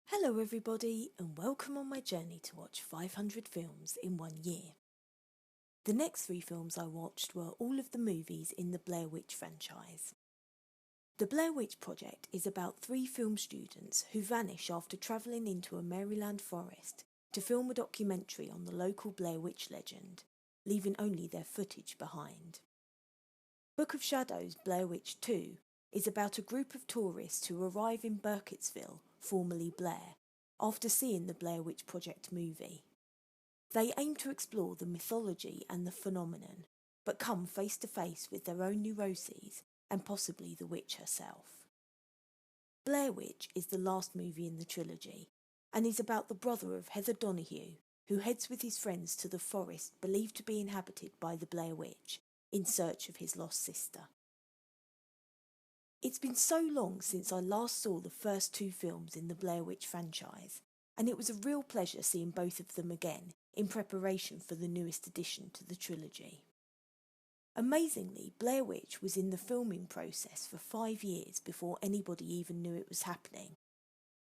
Hello everybody and welcome on my journey to watch 500 films in 1 year. The next 3 films I watched were all of the movies in the Blair Witch franchise. The Blair Witch Project is about 3 film students who vanish after travelling into a Maryland forest to film a documentary on the local Blair Witch legend, leaving only their footage behind. Book of Shadows Blair Witch 2 is about a group of tourists who arrive in Burkittsville, formerly Blare, after seeing the Blair Witch Project movie. They aim to explore the mythology and the phenomenon, but come face to face with their own neuroses and possibly the witch herself. Blair Witch is the last movie in the trilogy, and is about the brother of Heather Donahue, who heads with his friends to the forest believed to be inhabited by the Blair Witch, in search of his lost sister. It's been so long since I last saw the first 2 films in the Blair Witch franchise, and it was a real pleasure seeing both of them again in preparation for the newest addition to the trilogy. Amazingly, Blair Witch was in the filming process for 5 years before anybody even knew it was happening,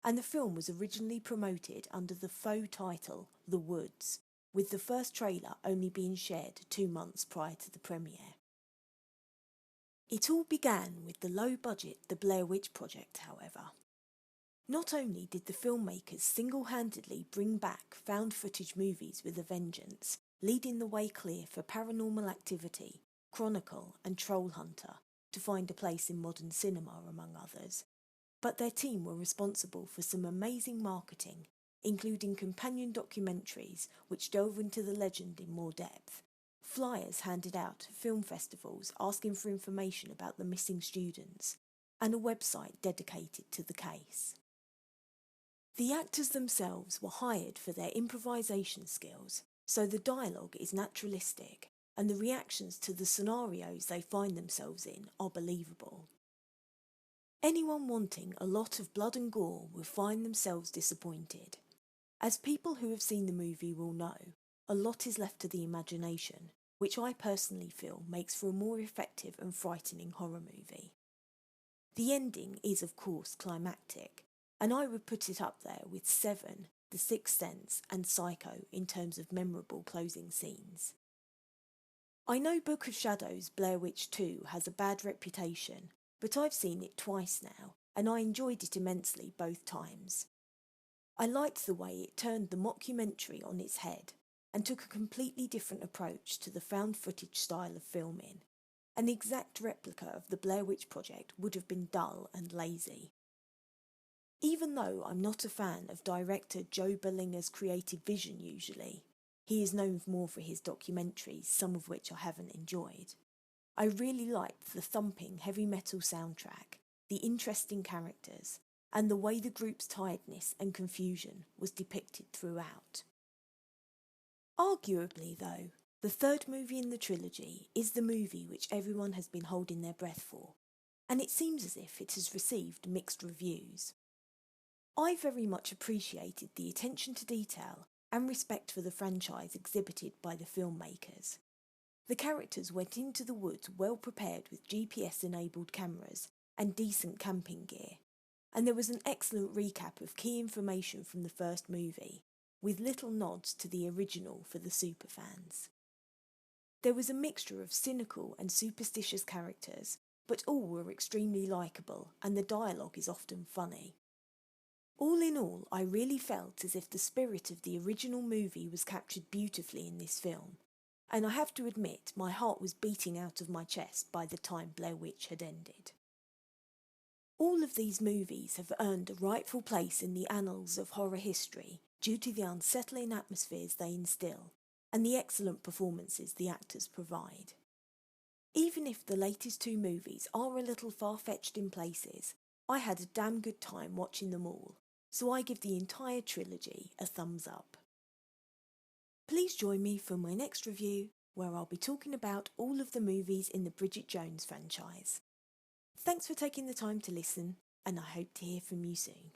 and the film was originally promoted under the faux title The Woods, with the first trailer only being shared 2 months prior to the premiere. It all began with the low budget The Blair Witch Project, however. Not only did the filmmakers single-handedly bring back found footage movies with a vengeance, leading the way clear for Paranormal Activity, Chronicle and Troll Hunter to find a place in modern cinema among others, but their team were responsible for some amazing marketing, including companion documentaries which delve into the legend in more depth, flyers handed out at film festivals asking for information about the missing students, and a website dedicated to the case. The actors themselves were hired for their improvisation skills, so the dialogue is naturalistic, and the reactions to the scenarios they find themselves in are believable. Anyone wanting a lot of blood and gore will find themselves disappointed. As people who have seen the movie will know, a lot is left to the imagination, which I personally feel makes for a more effective and frightening horror movie. The ending is of course climactic, and I would put it up there with Seven, The Sixth Sense and Psycho in terms of memorable closing scenes. I know Book of Shadows Blair Witch 2 has a bad reputation, but I've seen it twice now, and I enjoyed it immensely both times. I liked the way it turned the mockumentary on its head, and took a completely different approach to the found footage style of filming. An exact replica of the Blair Witch Project would have been dull and lazy. Even though I'm not a fan of director Joe Berlinger's creative vision usually, he is known more for his documentaries, some of which I haven't enjoyed, I really liked the thumping heavy metal soundtrack, the interesting characters, and the way the group's tiredness and confusion was depicted throughout. Arguably, though, the third movie in the trilogy is the movie which everyone has been holding their breath for, and it seems as if it has received mixed reviews. I very much appreciated the attention to detail and respect for the franchise exhibited by the filmmakers. The characters went into the woods well prepared with GPS-enabled cameras and decent camping gear, and there was an excellent recap of key information from the first movie, with little nods to the original for the superfans. There was a mixture of cynical and superstitious characters, but all were extremely likeable, and the dialogue is often funny. All in all, I really felt as if the spirit of the original movie was captured beautifully in this film, and I have to admit my heart was beating out of my chest by the time Blair Witch had ended. All of these movies have earned a rightful place in the annals of horror history due to the unsettling atmospheres they instill and the excellent performances the actors provide. Even if the latest 2 movies are a little far-fetched in places, I had a damn good time watching them all, so I give the entire trilogy a thumbs up. Please join me for my next review, where I'll be talking about all of the movies in the Bridget Jones franchise. Thanks for taking the time to listen, and I hope to hear from you soon.